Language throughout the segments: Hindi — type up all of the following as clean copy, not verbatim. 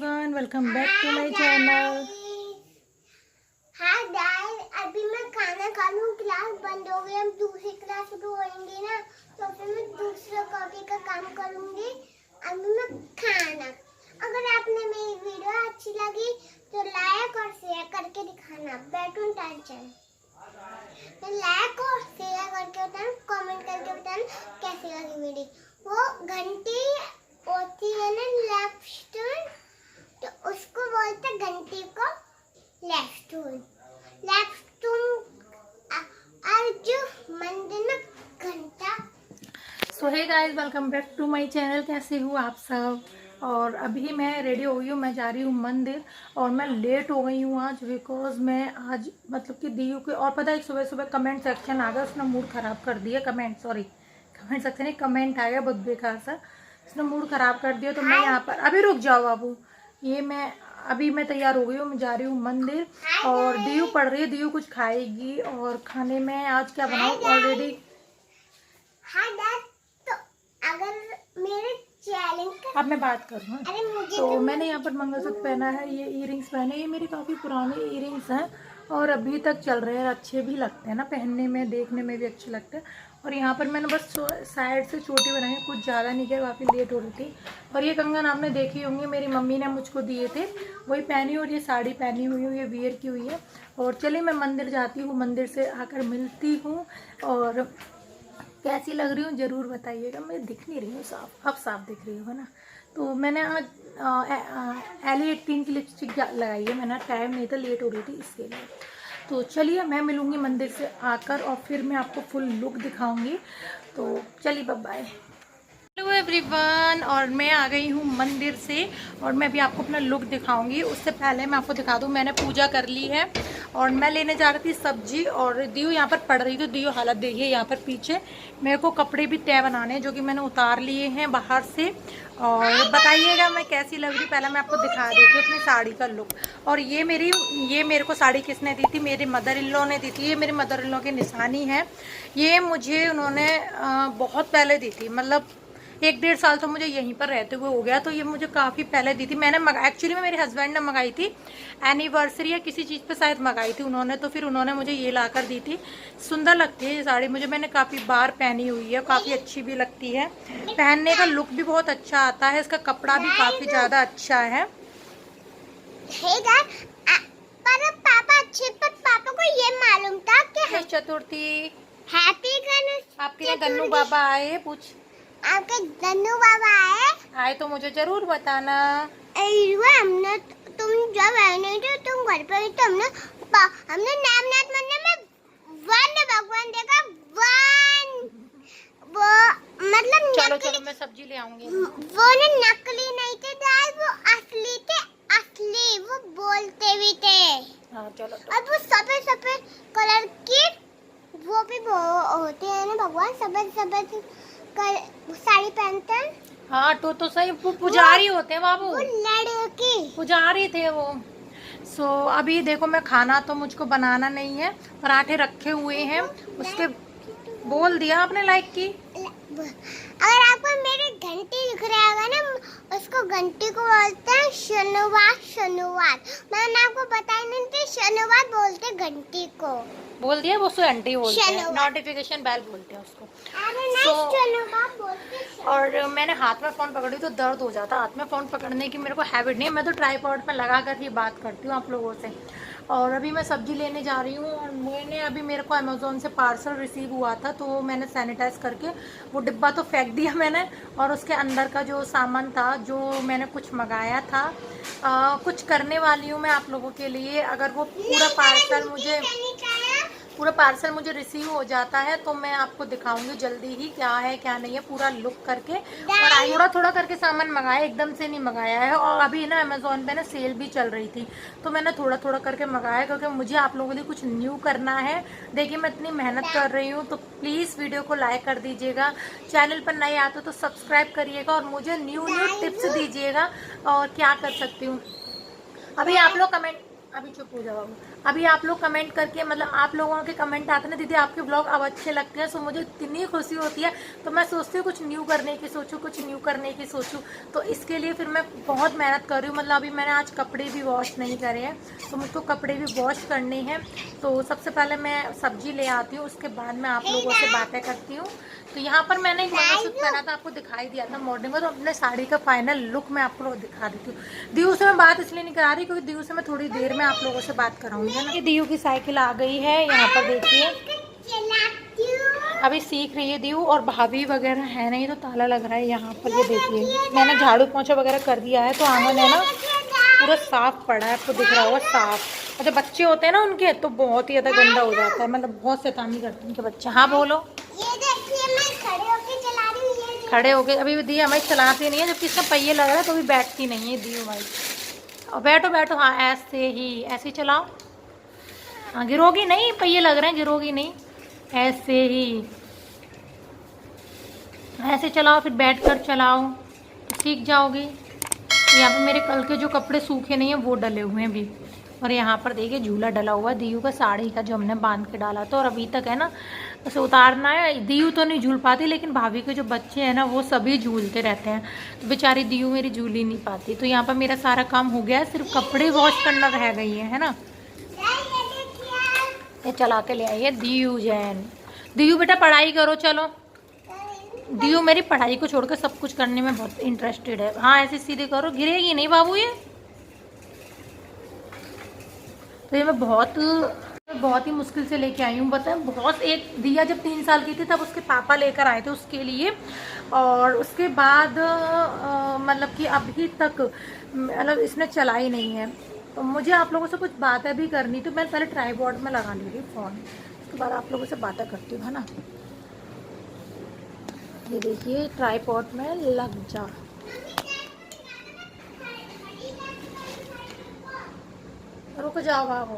Everyone, welcome back to my channel. Hi guys, अभी मैं खाना खा लूं। क्लास बंद हो गई, हम दूसरी क्लास शुरू होएंगे ना, तो फिर मैं दूसरा कॉपी का काम करूंगी। अभी मैं खाना, अगर आपने मेरी वीडियो अच्छी लगी तो लाइक और शेयर करके दिखाना। बैटून टेंशन लाइक और शेयर करके बताना, कमेंट करके बताना कैसी लगी वीडियो। वो घंटी होती है ना लेफ्ट, तो उसको बोलते घंटी को लेफ्ट और जो मंदिर में घंटा। So hey guys, welcome back to my channel. कैसे हो आप सब? और अभी मैं रेडी हो गई हूँ, मैं जा रही हूँ मंदिर। और मैं लेट हो गई हूँ आज, बिकॉज मैं आज मतलब कि दी के, और पता है सुबह सुबह कमेंट सेक्शन आ गया, उसने मूड ख़राब कर दिया। कमेंट सेक्शन नहीं, कमेंट आ गया बहुत बेकार सा, उसने मूड ख़राब कर दिया। तो मैं यहाँ पर अभी रुक जाओ बाबू, मैं तैयार हो गई हूँ, मैं जा रही हूँ मंदिर। और दीयू पढ़ रही है, दीयू कुछ खाएगी। और खाने में आज क्या बनाऊँ ऑलरेडी। हाँ डैड, तो अगर मेरे चैलेंज अब मैं बात करूँ। अरे मुझे तो मैंने यहाँ पर मंगलसूत्र पहना है, ये इयरिंग्स पहने, ये मेरे काफ़ी पुराने इयरिंग्स हैं और अभी तक चल रहे हैं, अच्छे भी लगते हैं ना पहनने में, देखने में भी अच्छे लगते हैं। और यहाँ पर मैंने बस साइड से चोटी बनाई है, कुछ ज़्यादा नहीं किया, काफ़ी लेट हो रही थी। और ये कंगन आपने देखी होंगी, मेरी मम्मी ने मुझको दिए थे, वही पहनी। और ये साड़ी पहनी हुई हूँ, ये वियर की हुई है। और चलिए मैं मंदिर जाती हूँ, मंदिर से आकर मिलती हूँ। और कैसी लग रही हूँ ज़रूर बताइएगा। मैं दिख नहीं रही हूँ साफ, अब साफ दिख रही हूँ है ना। तो मैंने आज L18 की लिपस्टिक लगाई है, मैंने टाइम नहीं था, लेट हो रही थी इसके लिए। तो चलिए मैं मिलूँगी मंदिर से आकर और फिर मैं आपको फुल लुक दिखाऊँगी। तो चलिए बाय बाय। हेलो एवरीवन, और मैं आ गई हूँ मंदिर से और मैं भी आपको अपना लुक दिखाऊंगी। उससे पहले मैं आपको दिखा दूँ, मैंने पूजा कर ली है और मैं लेने जा रही थी सब्जी। और दियो यहाँ पर पड़ रही थी, दियो हालत देखिए यहाँ पर पीछे। मेरे को कपड़े भी तय बनाने हैं जो कि मैंने उतार लिए हैं बाहर से। और बताइएगा मैं कैसी लग रही। पहले मैं आपको दिखा देती हूँ अपनी साड़ी का लुक। और ये मेरे को साड़ी किसने दी थी? मेरी मदर इन लॉ ने दी थी। ये मेरी मदर इन लॉ की निशानी है। ये मुझे उन्होंने बहुत पहले दी थी, मतलब 1-1.5 साल तो मुझे यहीं पर रहते हुए हो गया। तो ये मुझे काफ़ी पहले दी थी। मैंने एक्चुअली में मेरे हस्बैंड ने मंगाई थी, एनिवर्सरी या किसी चीज़ पे शायद मंगाई थी उन्होंने, तो फिर उन्होंने मुझे ये ला कर दी थी। सुंदर लगती है ये साड़ी मुझे, मैंने काफ़ी बार पहनी हुई है, काफ़ी अच्छी भी लगती है, पहनने का लुक भी बहुत अच्छा आता है, इसका कपड़ा भी काफ़ी ज़्यादा अच्छा है। पर पापा को ये मालूम था कि गणेश चतुर्थी, हैप्पी गणेश आपके यहाँ गन्नू बाबा आए? पूछ, आपके गन्नू बाबा आए तो मुझे जरूर बताना। हमने, तुम जब आए नहीं थे, तुम घर पे, तो हमने नामनाथ मंदिर में वन भगवान देखा। वन, वो मतलब चलो चलो मैं सब्जी ले आऊंगी। वो नकली नहीं थे दाल, वो असली थे, असली। वो बोलते भी थे। हाँ चलो तो। और वो सफेद सफेद कलर की, वो भी होते हैं ना भगवान, सफेद सफेद साड़ी पहनते हैं। हाँ तो सही, पुजारी होते हैं बाबू, वो लड़की पुजारी थे वो। सो अभी देखो, मैं खाना तो मुझको बनाना नहीं है, पराठे रखे हुए हैं। उसके बोल दिया आपने लाइक की। अगर आपको मेरी घंटी दिख रहा होगा ना, उसको घंटी को बोलते हैं शनिवार। मैंने आपको बताया नहीं थी, शनिवार बोलते घंटी को। बोल दिया, वो आंटी बोलते हैं, नोटिफिकेशन बेल बोलते हैं उसको। और मैंने हाथ में फ़ोन पकड़ी तो दर्द हो जाता, हाथ में फ़ोन पकड़ने की मेरे को हैबिट नहीं है, मैं तो ट्राइपॉड में लगा कर ही बात करती हूँ आप लोगों से। और अभी मैं सब्जी लेने जा रही हूँ। और मेरे को अमेज़ोन से पार्सल रिसीव हुआ था, तो मैंने सैनिटाइज करके वो डिब्बा तो फेंक दिया मैंने। और उसके अंदर का जो सामान था, जो मैंने कुछ मंगाया था, कुछ करने वाली हूँ मैं आप लोगों के लिए। अगर वो पूरा पार्सल मुझे रिसीव हो जाता है तो मैं आपको दिखाऊंगी जल्दी ही क्या है क्या नहीं है, पूरा लुक करके। और थोड़ा थोड़ा करके सामान मंगाया, एकदम से नहीं मंगाया है। और अभी ना अमेज़ोन पे ना सेल भी चल रही थी, तो मैंने थोड़ा थोड़ा करके मंगाया, क्योंकि मुझे आप लोगों के लिए कुछ न्यू करना है। देखिए मैं इतनी मेहनत कर रही हूँ, तो प्लीज़ वीडियो को लाइक कर दीजिएगा, चैनल पर नए आते तो सब्सक्राइब करिएगा और मुझे न्यू टिप्स दीजिएगा और क्या कर सकती हूँ। अभी आप लोग अभी चुप हो जाओ। अभी आप लोग कमेंट करके, मतलब आप लोगों के कमेंट आते हैं ना, दीदी आपके ब्लॉग अब अच्छे लगते हैं, सो मुझे इतनी खुशी होती है। तो मैं सोचती हूँ कुछ न्यू करने की सोचूं, कुछ न्यू करने की सोचूं, तो इसके लिए फिर मैं बहुत मेहनत कर रही हूँ। मतलब अभी मैंने आज कपड़े भी वॉश नहीं करे हैं, तो मुझको कपड़े भी वॉश करने हैं। तो सबसे पहले मैं सब्जी ले आती हूँ, उसके बाद मैं आप लोगों से बातें करती हूँ। तो यहाँ पर मैंने एक मंगलसूत्र पहना था, आपको दिखाई दिया था मॉर्निंग में, तो अपने साड़ी का फाइनल लुक मैं आप लोगों को दिखा देती हूँ। दीयू से मैं बात इसलिए नहीं करा रही क्योंकि दीयू से मैं थोड़ी देर में आप लोगों से बात कराऊंगी ना। ये दीयू की साइकिल आ गई है, यहाँ पर देखिए अभी सीख रही है दीयू, और भाभी वगैरह है नहीं तो ताला लग रहा है यहाँ पर। ये देखिए मैंने झाड़ू पोंछा वगैरह कर दिया है, तो आंगन है ना पूरा साफ पड़ा है, आपको दिख रहा होगा साफ। और जब बच्चे होते हैं ना उनके, तो बहुत ही ज्यादा गंदा हो जाता है, मतलब बहुत शैतानी करते हैं उनके बच्चे। हाँ बोलो। ये देखिए मैं खड़े होके चला रही हूँ, ये खड़े होके अभी दी हमारी चलाती नहीं है, जबकि इसका पहिए लग रहा है तो भी बैठती नहीं है दी भाई। और बैठो बैठो, हाँ ऐसे ही, ऐसे ही चलाओ। हाँ गिरोगी नहीं, पहिए लग रहे हैं, गिरोगी नहीं, ऐसे ही ऐसे चलाओ, फिर बैठ कर चलाओ, सीख जाओगी। यहाँ पे मेरे कल के जो कपड़े सूखे नहीं हैं वो डले हुए हैं अभी। और यहाँ पर देखिए झूला डला हुआ है दीयू का साड़ी का, जो हमने बांध के डाला था, और अभी तक है ना उसे उतारना है। दीयू तो नहीं झूल पाती, लेकिन भाभी के जो बच्चे हैं ना वो सभी झूलते रहते हैं, तो बेचारी दीयू मेरी झूल ही नहीं पाती। तो यहाँ पर मेरा सारा काम हो गया है, सिर्फ कपड़े वॉश करना रह गई है ना। ये चला के ले आई है दीयू जैन। दीयू बेटा पढ़ाई करो, चलो। दीयू मेरी पढ़ाई को छोड़कर सब कुछ करने में बहुत इंटरेस्टेड है। हाँ ऐसे सीधे करो, गिरेगी नहीं बाबू ये। तो ये मैं बहुत ही मुश्किल से लेके आई हूँ, बताएं बहुत। एक दिया जब 3 साल की थी तब उसके पापा लेकर आए थे उसके लिए, और उसके बाद मतलब कि अभी तक मतलब इसने चलाई नहीं है। तो मुझे आप लोगों से कुछ बातें भी करनी, तो मैं पहले ट्राईपॉड में लगा ली थी फ़ोन, उसके बाद आप लोगों से बातें करती हूँ, है ना। ये देखिए ट्राईपॉड में लग जा। रुक जाओ बाबू।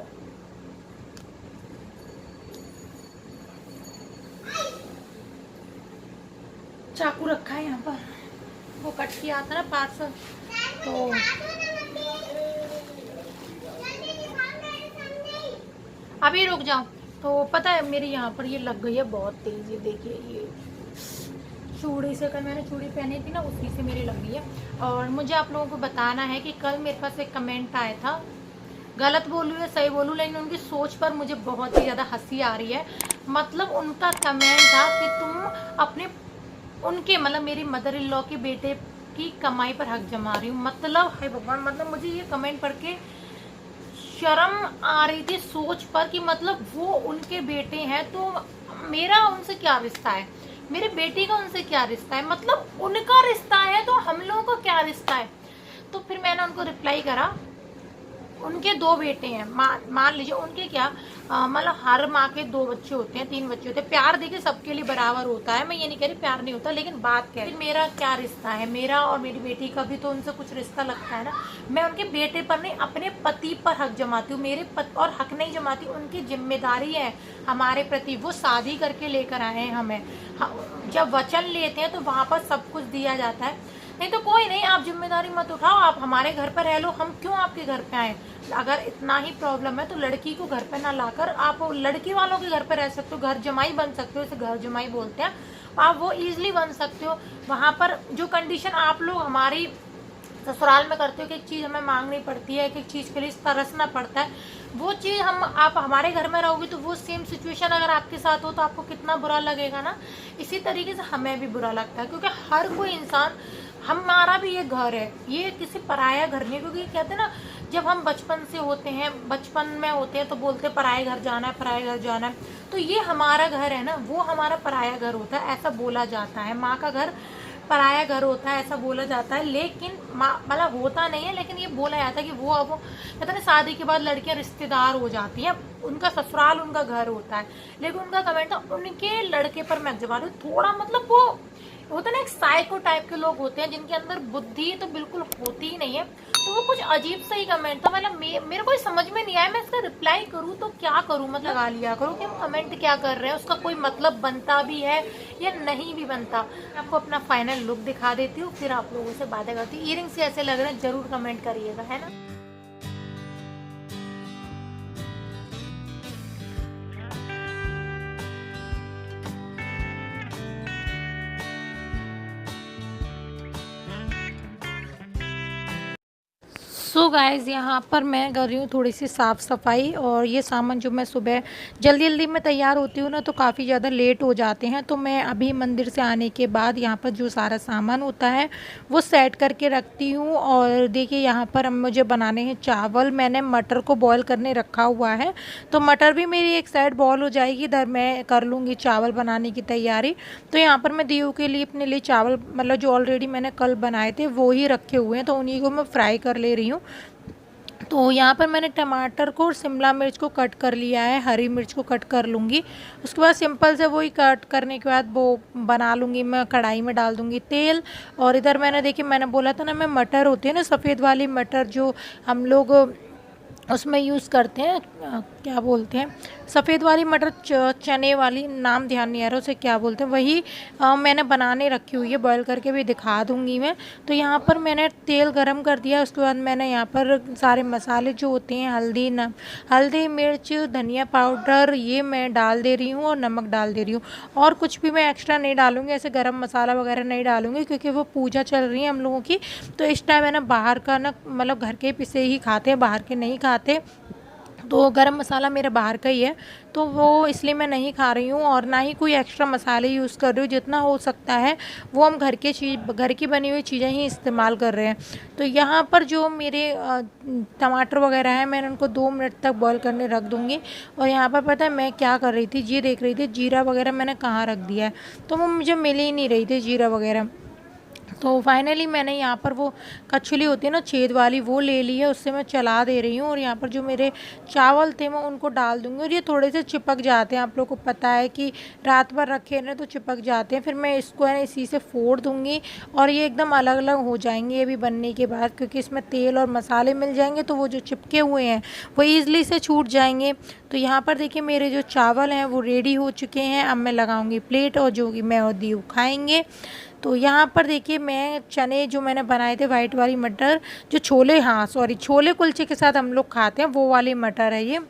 चाकू रखा है यहाँ पर, वो कट किया आता ना पार्सल, तो अभी रुक जाओ। तो पता है मेरी यहाँ पर ये लग गई है बहुत तेज। ये देखिए ये चूड़ी से, कल मैंने चूड़ी पहनी थी ना उसी से मेरी लग गई है। और मुझे आप लोगों को बताना है कि कल मेरे पास एक कमेंट आया था, गलत बोलूँ या सही बोलूँ, लेकिन उनकी सोच पर मुझे बहुत ही ज़्यादा हंसी आ रही है। मतलब उनका कमेंट था कि तुम अपने उनके मतलब मेरी मदर इन लॉ के बेटे की कमाई पर हक जमा रही हूँ। मतलब है भगवान, मतलब मुझे ये कमेंट पढ़ के शर्म आ रही थी सोच पर कि मतलब वो उनके बेटे हैं तो मेरा उनसे क्या रिश्ता है, मेरे बेटे का उनसे क्या रिश्ता है, मतलब उनका रिश्ता है तो हम लोगों का क्या रिश्ता है। तो फिर मैंने उनको रिप्लाई करा, उनके 2 बेटे हैं, मान लीजिए उनके क्या मतलब हर माँ के 2 बच्चे होते हैं, 3 बच्चे होते हैं। प्यार देखिए सबके लिए बराबर होता है, मैं ये नहीं कह रही प्यार नहीं होता, लेकिन बात क्या है मेरा क्या रिश्ता है, मेरा और मेरी बेटी का भी तो उनसे कुछ रिश्ता लगता है ना। मैं उनके बेटे पर नहीं अपने पति पर हक जमाती हूँ, मेरे पति और हक नहीं जमाती, उनकी जिम्मेदारी है हमारे प्रति, वो शादी करके लेकर आए हैं हमें। जब वचन लेते हैं तो वहाँ पर सब कुछ दिया जाता है, नहीं तो कोई नहीं, आप जिम्मेदारी मत उठाओ, आप हमारे घर पर रह लो, हम क्यों आपके घर पे आए। अगर इतना ही प्रॉब्लम है तो लड़की को घर पे ना लाकर आप लड़की वालों के घर पे रह सकते हो, घर जमाई बन सकते हो, इसे घर जमाई बोलते हैं, आप वो इजीली बन सकते हो। वहाँ पर जो कंडीशन आप लोग हमारी ससुराल में करते हो कि एक चीज़ हमें मांगनी पड़ती है, एक चीज़ के लिए तरसना पड़ता है, वो चीज़ हम आप हमारे घर में रहोगे तो वो सेम सिचुएशन अगर आपके साथ हो तो आपको कितना बुरा लगेगा ना। इसी तरीके से हमें भी बुरा लगता है, क्योंकि हर कोई इंसान, हमारा भी ये घर है, ये किसी पराया घर नहीं। क्योंकि कहते हैं ना जब हम बचपन से होते हैं, बचपन में होते हैं तो बोलते हैं पराए घर जाना है, पराए घर जाना है, तो ये हमारा घर है ना, वो हमारा पराया घर होता है, ऐसा बोला जाता है। माँ का घर पराया घर होता है ऐसा बोला जाता है, लेकिन मतलब होता नहीं है, लेकिन ये बोला जाता है कि वो अब कहते हैं शादी के बाद लड़कियां रिश्तेदार हो जाती हैं, उनका ससुराल उनका घर होता है। लेकिन उनका कमेंट था उनके लड़के पर मैं जमा रही हूँ, थोड़ा मतलब वो होता है ना एक साइको टाइप के लोग होते हैं जिनके अंदर बुद्धि तो बिल्कुल होती ही नहीं है, तो वो कुछ अजीब सा ही कमेंट था। मतलब मेरे को समझ में नहीं आया मैं इसका रिप्लाई करूँ तो क्या करूँ, मतलब लगा लिया करूँ कि हम कमेंट क्या कर रहे हैं, उसका कोई मतलब बनता भी है या नहीं भी बनता। आपको अपना फाइनल लुक दिखा देती हूँ, फिर आप लोगों से बातें करती हूँ। इयरिंग्स ऐसे लग रहे हैं जरूर कमेंट करिएगा, है ना। सो गाइज़ यहाँ पर मैं कर रही हूँ थोड़ी सी साफ़ सफाई, और ये सामान जो मैं सुबह जल्दी जल्दी में तैयार होती हूँ ना तो काफ़ी ज़्यादा लेट हो जाते हैं, तो मैं अभी मंदिर से आने के बाद यहाँ पर जो सारा सामान होता है वो सेट करके रखती हूँ। और देखिए यहाँ पर अब मुझे बनाने हैं चावल। मैंने मटर को बॉईल करने रखा हुआ है, तो मटर भी मेरी एक साइड बॉईल हो जाएगी, इधर मैं कर लूँगी चावल बनाने की तैयारी। तो यहाँ पर मैं दीव के लिए अपने लिए चावल मतलब जो ऑलरेडी मैंने कल बनाए थे वो ही रखे हुए हैं, तो उन्हीं को मैं फ्राई कर ले रही हूँ। तो यहाँ पर मैंने टमाटर को और शिमला मिर्च को कट कर लिया है, हरी मिर्च को कट कर लूँगी। उसके बाद सिंपल से वही कट करने के बाद वो बना लूँगी, मैं कढ़ाई में डाल दूँगी तेल। और इधर मैंने देखिए मैंने बोला था ना, मैं मटर होती है ना सफ़ेद वाली मटर जो हम लोग उसमें यूज़ करते हैं, क्या बोलते हैं, सफ़ेद वाली मटर, चने वाली, नाम ध्यान नहीं आ रहा उसे क्या बोलते हैं, वही मैंने बनाने रखी हुई है, बॉईल करके भी दिखा दूँगी मैं। तो यहाँ पर मैंने तेल गरम कर दिया, उसके बाद मैंने यहाँ पर सारे मसाले जो होते हैं हल्दी मिर्च धनिया पाउडर ये मैं डाल दे रही हूँ, और नमक डाल दे रही हूँ। और कुछ भी मैं एक्स्ट्रा नहीं डालूँगी, ऐसे गरम मसाला वगैरह नहीं डालूँगी, क्योंकि वो पूजा चल रही है हम लोगों की। तो इस टाइम है ना बाहर का ना मतलब घर के पिसे ही खाते हैं, बाहर के नहीं खाते। तो गरम मसाला मेरा बाहर का ही है, तो वो इसलिए मैं नहीं खा रही हूँ, और ना ही कोई एक्स्ट्रा मसाले यूज़ कर रही हूँ। जितना हो सकता है वो हम घर की बनी हुई चीज़ें ही इस्तेमाल कर रहे हैं। तो यहाँ पर जो मेरे टमाटर वगैरह हैं मैंने उनको 2 मिनट तक बॉईल करने रख दूँगी। और यहाँ पर पता है मैं क्या कर रही थी, ये देख रही थी जीरा वगैरह मैंने कहाँ रख दिया है, तो वो मुझे मिल ही नहीं रही थी जीरा वगैरह। तो फाइनली मैंने यहाँ पर वो कछुली होती है ना छेद वाली, वो ले ली है, उससे मैं चला दे रही हूँ। और यहाँ पर जो मेरे चावल थे मैं उनको डाल दूँगी, और ये थोड़े से चिपक जाते हैं, आप लोग को पता है कि रात भर रखे ना तो चिपक जाते हैं। फिर मैं इसको है इसी से फोड़ दूँगी, और ये एकदम अलग अलग हो जाएंगे ये भी बनने के बाद, क्योंकि इसमें तेल और मसाले मिल जाएंगे, तो वो जो चिपके हुए हैं वो ईज़िली से छूट जाएंगे। तो यहाँ पर देखिए मेरे जो चावल हैं वो रेडी हो चुके हैं। अब मैं लगाऊँगी प्लेट, और जो कि मैं और दीव खाएँगे। तो यहाँ पर देखिए मैं चने जो मैंने बनाए थे वाइट वाली मटर, जो छोले, हाँ सॉरी, छोले कुलचे के साथ हम लोग खाते हैं वो वाली मटर है ये।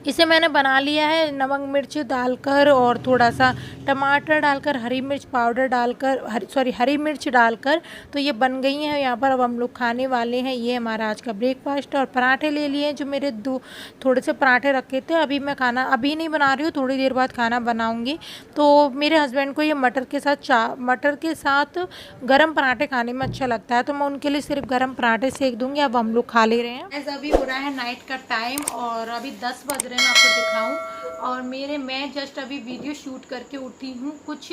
इसे मैंने बना लिया है नमक मिर्च डालकर, और थोड़ा सा टमाटर डालकर, हरी मिर्च पाउडर डालकर, हरी मिर्च डालकर, तो ये बन गई हैं यहाँ पर। अब हम लोग खाने वाले हैं। ये हमारा आज का ब्रेकफास्ट। और पराठे ले लिए जो मेरे थोड़े से पराठे रखे थे। अभी मैं खाना अभी नहीं बना रही हूँ, थोड़ी देर बाद खाना बनाऊँगी। तो मेरे हस्बैंड को ये मटर के साथ गरम पराठे खाने में अच्छा लगता है, तो मैं उनके लिए सिर्फ गरम पराठे सेक दूँगी। अब हम लोग खा ले रहे हैं। अभी हो रहा है नाइट का टाइम, और अभी 10 बज रहे हैं, मैं आपको दिखाऊं। और मैं जस्ट अभी वीडियो शूट करके उठी हूँ, कुछ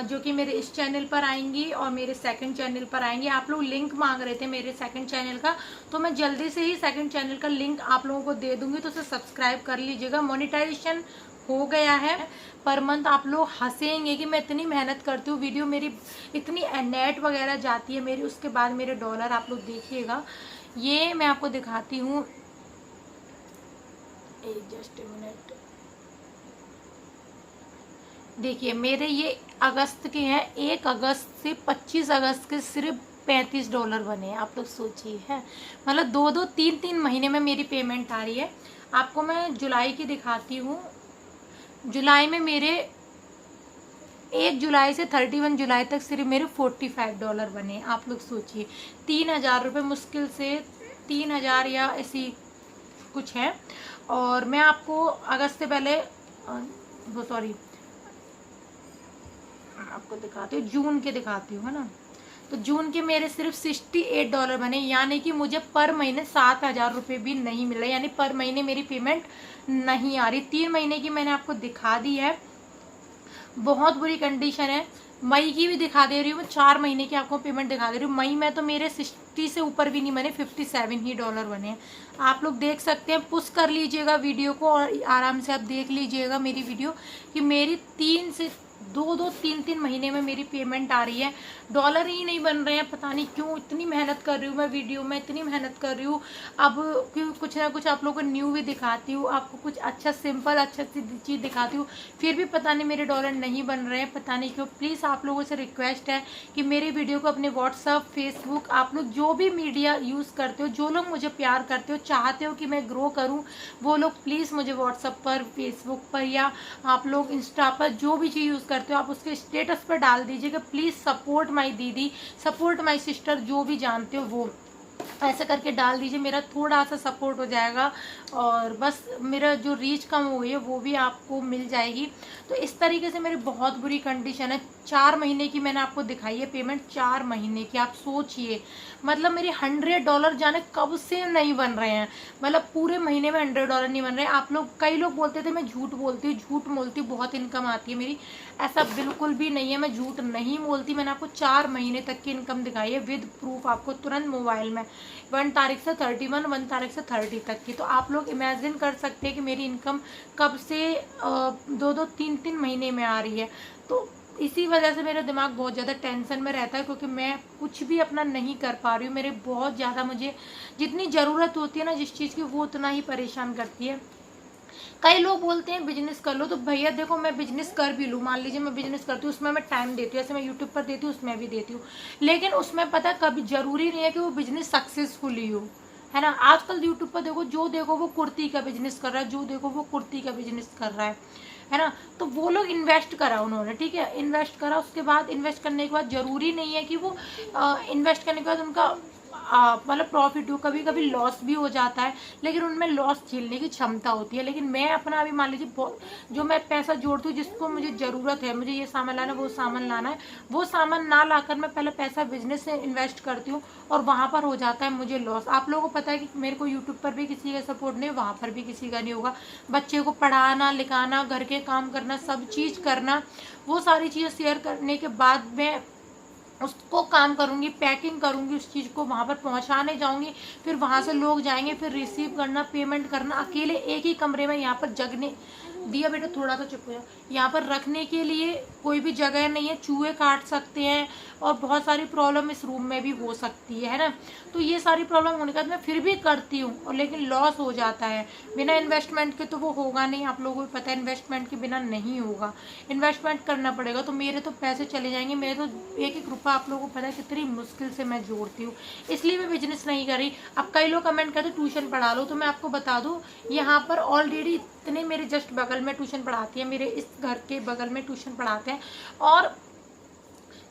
जो कि मेरे इस चैनल पर आएंगी और मेरे सेकंड चैनल पर आएंगी। आप लोग लिंक मांग रहे थे मेरे सेकंड चैनल का, तो मैं जल्दी से ही सेकंड चैनल का लिंक आप लोगों को दे दूंगी, तो उसे सब्सक्राइब कर लीजिएगा। मोनेटाइजेशन हो गया है पर मंथ। आप लोग हंसेंगे कि मैं इतनी मेहनत करती हूँ, वीडियो मेरी इतनी नेट वगैरह जाती है मेरी, उसके बाद मेरे डॉलर आप लोग देखिएगा। ये मैं आपको दिखाती हूँ, जस्ट मिनट। देखिए मेरे ये अगस्त के हैं, 1 अगस्त से 25 अगस्त के सिर्फ $35 बने हैं। आप लोग सोचिए, है मतलब 2-2 3-3 महीने में मेरी पेमेंट आ रही है। आपको मैं जुलाई की दिखाती हूँ। जुलाई में मेरे 1 जुलाई से 31 जुलाई तक सिर्फ मेरे $45 बने। आप लोग सोचिए, 3000 रुपये मुश्किल से, 3000 या ऐसी कुछ है। और मैं आपको अगस्त से पहले आपको दिखाती हूँ, जून के दिखाती हूँ, है ना। तो जून के मेरे सिर्फ $68 बने, यानी कि मुझे पर महीने 7000 रुपये भी नहीं मिल रहे, यानी पर महीने मेरी पेमेंट नहीं आ रही। 3 महीने की मैंने आपको दिखा दी है, बहुत बुरी कंडीशन है। मई की भी दिखा दे रही हूँ, 4 महीने की आपको पेमेंट दिखा दे रही हूँ। मई में तो मेरे 60 से ऊपर भी नहीं बने, $57 ही बने हैं। आप लोग देख सकते हैं, पुश कर लीजिएगा वीडियो को, और आराम से आप देख लीजिएगा मेरी वीडियो कि मेरी 3 महीने में मेरी पेमेंट आ रही है। डॉलर ही नहीं बन रहे हैं, पता नहीं क्यों। इतनी मेहनत कर रही हूँ मैं वीडियो में, इतनी मेहनत कर रही हूँ। अब क्यों कुछ ना कुछ आप लोगों को न्यू भी दिखाती हूँ, आपको कुछ अच्छा सिंपल अच्छा चीज़ दिखाती हूँ, फिर भी पता नहीं मेरे डॉलर नहीं बन रहे हैं, पता नहीं क्यों। प्लीज़ आप लोगों से रिक्वेस्ट है कि मेरी वीडियो को अपने व्हाट्सअप, फेसबुक, आप लोग जो भी मीडिया यूज़ करते हो, जो लोग मुझे प्यार करते हो, चाहते हो कि मैं ग्रो करूँ, वो लोग प्लीज़ मुझे व्हाट्सअप पर, फेसबुक पर, या आप लोग इंस्टा पर जो भी चीज़ यूज़ करते हो आप उसके स्टेटस पर डाल दीजिएगा। प्लीज़ सपोर्ट माई दीदी, सपोर्ट माई सिस्टर, जो भी जानते हो वो। ऐसे करके डाल दीजिए, मेरा थोड़ा सा सपोर्ट हो जाएगा और बस मेरा जो रीच कम हो गई है वो भी आपको मिल जाएगी। तो इस तरीके से मेरी बहुत बुरी कंडीशन है। 4 महीने की मैंने आपको दिखाई है पेमेंट, 4 महीने की। आप सोचिए, मतलब मेरे $100 जाने कब से नहीं बन रहे हैं, मतलब पूरे महीने में $100 नहीं बन रहे हैं। आप लोग, कई लोग बोलते थे मैं झूठ बोलती हूँ, झूठ बोलती हूँ, बहुत इनकम आती है मेरी। ऐसा बिल्कुल भी नहीं है, मैं झूठ नहीं बोलती। मैंने आपको 4 महीने तक की इनकम दिखाई है विद प्रूफ, आपको तुरंत मोबाइल में 1 तारीख से 31, 1 तारीख से 30 तक की। तो आप लोग इमेजिन कर सकते हैं कि मेरी इनकम कब से 2-2, 3-3 महीने में आ रही है। तो इसी वजह से मेरा दिमाग बहुत ज़्यादा टेंशन में रहता है, क्योंकि मैं कुछ भी अपना नहीं कर पा रही हूँ। मेरे बहुत ज़्यादा, मुझे जितनी ज़रूरत होती है ना जिस चीज़ की, वो उतना ही परेशान करती है। कई लोग बोलते हैं बिजनेस कर लो, तो भैया देखो मैं बिजनेस कर भी लूँ, मान लीजिए मैं बिजनेस करती हूँ, उसमें मैं टाइम देती हूँ, जैसे मैं यूट्यूब पर देती हूँ उसमें भी देती हूँ, लेकिन उसमें पता कभी जरूरी नहीं है कि वो बिजनेस सक्सेसफुली हो, है ना। आजकल यूट्यूब पर देखो, जो देखो वो कुर्ती का बिजनेस कर रहा है, जो देखो वो कुर्ती का बिजनेस कर रहा है ना। तो वो लोग इन्वेस्ट करा उन्होंने, ठीक है, इन्वेस्ट करा, उसके बाद इन्वेस्ट करने के बाद जरूरी नहीं है कि वो इन्वेस्ट करने के बाद उनका मतलब प्रॉफिट हो, कभी कभी लॉस भी हो जाता है, लेकिन उनमें लॉस झेलने की क्षमता होती है। लेकिन मैं अपना अभी मान लीजिए जो मैं पैसा जोड़ती हूँ, जिसको मुझे ज़रूरत है, मुझे ये सामान लाना है, वो सामान लाना है, वो सामान ना लाकर मैं पहले पैसा बिजनेस से इन्वेस्ट करती हूँ और वहाँ पर हो जाता है मुझे लॉस। आप लोगों को पता है कि मेरे को यूट्यूब पर भी किसी का सपोर्ट नहीं, वहाँ पर भी किसी का नहीं होगा। बच्चे को पढ़ाना लिखाना, घर के काम करना, सब चीज़ करना, वो सारी चीज़ें शेयर करने के बाद मैं उसको काम करूंगी, पैकिंग करूंगी, उस चीज़ को वहाँ पर पहुँचाने जाऊंगी, फिर वहाँ से लोग जाएंगे, फिर रिसीव करना, पेमेंट करना। अकेले एक ही कमरे में यहाँ पर जगने दिया, बेटा थोड़ा सा चुप हो जाओ, यहाँ पर रखने के लिए कोई भी जगह नहीं है, चूहे काट सकते हैं और बहुत सारी प्रॉब्लम इस रूम में भी हो सकती है ना। तो ये सारी प्रॉब्लम होने के बाद मैं फिर भी करती हूँ, और लेकिन लॉस हो जाता है। बिना इन्वेस्टमेंट के तो वो होगा नहीं, आप लोगों को पता है इन्वेस्टमेंट के बिना नहीं होगा, इन्वेस्टमेंट करना पड़ेगा। तो मेरे तो पैसे चले जाएंगे, मेरे तो एक एक रुपया आप लोगों को पता है कितनी मुश्किल से मैं जोड़ती हूँ, इसलिए मैं बिजनेस नहीं कर रही। अब कई लोग कमेंट करते ट्यूशन पढ़ा लो, तो मैं आपको बता दूँ, यहाँ पर ऑलरेडी इतने मेरे जस्ट बगल में ट्यूशन पढ़ाती है, मेरे इस घर के बगल में ट्यूशन पढ़ाते हैं, और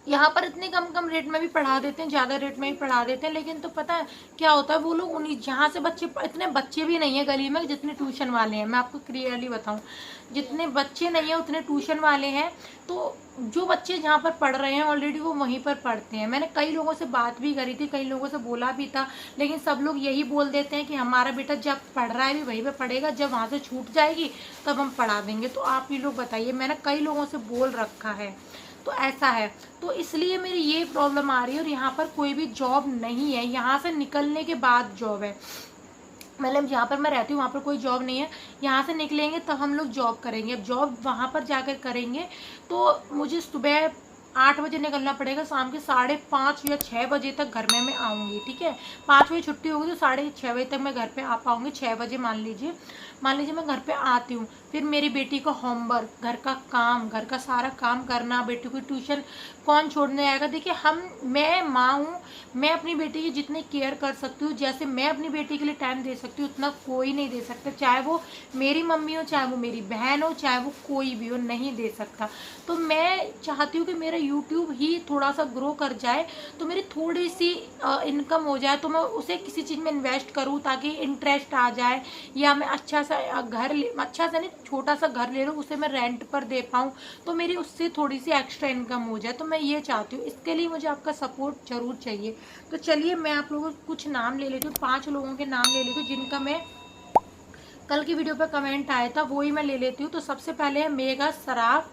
यहाँ पर इतने कम रेट में भी पढ़ा देते हैं, ज़्यादा रेट में भी पढ़ा देते हैं। लेकिन तो पता है क्या होता है, वो लोग उन्हीं जहाँ से बच्चे, इतने बच्चे भी नहीं है गली में जितने ट्यूशन वाले हैं। मैं आपको क्लियरली बताऊँ, जितने बच्चे नहीं है उतने ट्यूशन वाले हैं। तो जो बच्चे जहाँ पर पढ़ रहे हैं ऑलरेडी, वो वहीं पर पढ़ते हैं। मैंने कई लोगों से बात भी करी थी, कई लोगों से बोला भी था, लेकिन सब लोग यही बोल देते हैं कि हमारा बेटा जब पढ़ रहा है भी वहीं पर पढ़ेगा, जब वहाँ से छूट जाएगी तब हम पढ़ा देंगे। तो आप ही लोग बताइए, मैंने कई लोगों से बोल रखा है, तो ऐसा है। तो इसलिए मेरी ये प्रॉब्लम आ रही है, और यहाँ पर कोई भी जॉब नहीं है, यहाँ से निकलने के बाद जॉब है, मतलब जहाँ पर मैं रहती हूँ वहाँ पर कोई जॉब नहीं है। यहाँ से निकलेंगे तब हम लोग जॉब करेंगे। अब जॉब वहाँ पर जाकर करेंगे तो मुझे सुबह 8 बजे निकलना पड़ेगा, शाम के 5:30 या 6 बजे तक घर में मैं आऊँगी, ठीक है। 5 बजे छुट्टी होगी तो 6:30 बजे तक मैं घर पे आ पाऊँगी। 6 बजे मान लीजिए मैं घर पे आती हूँ, फिर मेरी बेटी का होमवर्क, घर का काम, घर का सारा काम करना, बेटी को ट्यूशन कौन छोड़ने आएगा। देखिए मैं माँ हूँ, मैं अपनी बेटी की जितनी केयर कर सकती हूँ, जैसे मैं अपनी बेटी के लिए टाइम दे सकती हूँ, उतना कोई नहीं दे सकता, चाहे वो मेरी मम्मी हो, चाहे वो मेरी बहन हो, चाहे वो कोई भी हो, नहीं दे सकता। तो मैं चाहती हूँ कि मेरा यूट्यूब ही थोड़ा सा ग्रो कर जाए, तो मेरी थोड़ी सी इनकम हो जाए, तो मैं उसे किसी चीज़ में इन्वेस्ट करूँ ताकि इंटरेस्ट आ जाए, या मैं अच्छा सा अच्छा सा नहीं, छोटा सा घर ले लूँ, उसे मैं रेंट पर दे पाऊँ, तो मेरी उससे थोड़ी सी एक्स्ट्रा इनकम हो जाए। तो मैं ये चाहती हूँ, इसके लिए मुझे आपका सपोर्ट जरूर चाहिए। तो चलिए मैं आप लोगों को कुछ नाम ले लेती हूँ, 5 लोगों के नाम ले लेती हूँ जिनका मैं कल की वीडियो पर कमेंट आया था, वो ही मैं ले लेती हूँ। तो सबसे पहले है Mega Saraf,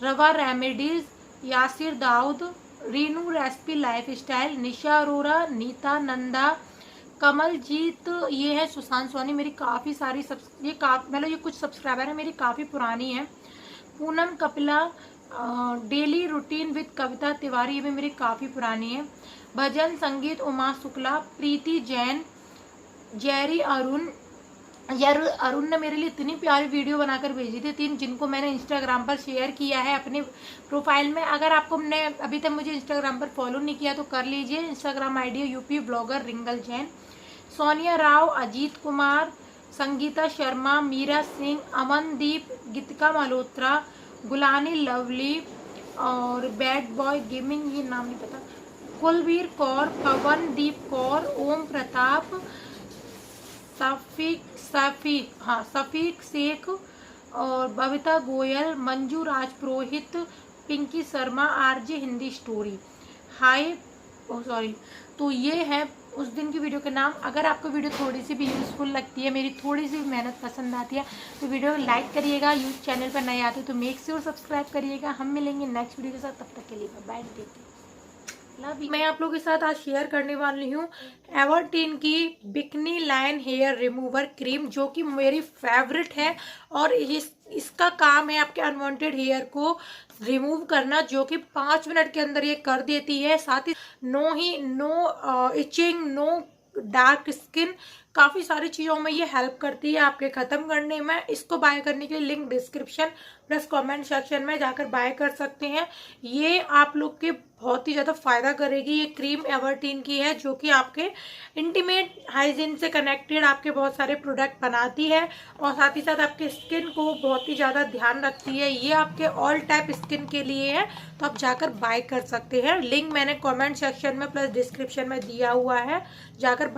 Rava remedies, Yasir Dawood, Reenu recipe life style, Nisha Arora, Neeta Nanda, Kamaljeet, ये है सुशांत सोनी। मेरी काफ़ी सारी मतलब ये कुछ सब्सक्राइबर है मेरी काफ़ी पुरानी है। Poonam Kapila, daily routine with Kavita Tiwari, ये भी मेरी काफ़ी पुरानी है। भजन संगीत उमा शुक्ला, प्रीति जैन, जेरी अरुण। यार अरुण ने मेरे लिए इतनी प्यारी वीडियो बनाकर भेजी थी 3, जिनको मैंने इंस्टाग्राम पर शेयर किया है अपने प्रोफाइल में। अगर आपको ने अभी तक मुझे इंस्टाग्राम पर फॉलो नहीं किया तो कर लीजिए, इंस्टाग्राम आईडी है यूपी ब्लॉगर रिंगल जैन। सोनिया राव, अजीत कुमार, संगीता शर्मा, मीरा सिंह, अमनदीप, गीतिका मल्होत्रा, गुलानी लवली और बैड बॉय गेमिंग, ये नाम नहीं पता, कुलवीर कौर, पवनदीप कौर, ओम प्रताप, सफीक शेख और बबीता गोयल, मंजू राजपुरोहित, पिंकी शर्मा, आरजे हिंदी स्टोरी। तो ये है उस दिन की वीडियो के नाम। अगर आपको वीडियो थोड़ी सी भी यूज़फुल लगती है, मेरी थोड़ी सी मेहनत पसंद आती है, तो वीडियो को लाइक करिएगा। यूट्यूब चैनल पर नए आते तो मेक श्योर सब्सक्राइब करिएगा। हम मिलेंगे नेक्स्ट वीडियो के साथ, तब तक के लिए बाय बाय। मैं आप लोगों के साथ आज शेयर करने वाली हूँ एवर्टीन की bikini line hair remover cream, जो कि मेरी फेवरेट है। और इसका काम है आपके अनवांटेड हेयर को रिमूव करना, जो कि 5 मिनट के अंदर ये कर देती है। साथ ही no itching, no dark skin, काफ़ी सारी चीज़ों में ये हेल्प करती है आपके ख़त्म करने में। इसको बाय करने के लिए link description plus comment section में जाकर बाय कर सकते हैं। ये आप लोग के बहुत ही ज़्यादा फ़ायदा करेगी। ये क्रीम एवर्टीन की है, जो कि आपके इंटीमेट हाइजीन से कनेक्टेड आपके बहुत सारे प्रोडक्ट बनाती है और साथ ही साथ आपके स्किन को बहुत ही ज़्यादा ध्यान रखती है। ये आपके ऑल टाइप स्किन के लिए है, तो आप जाकर बाय कर सकते हैं। लिंक मैंने कमेंट सेक्शन में प्लस डिस्क्रिप्शन में दिया हुआ है, जाकर बाय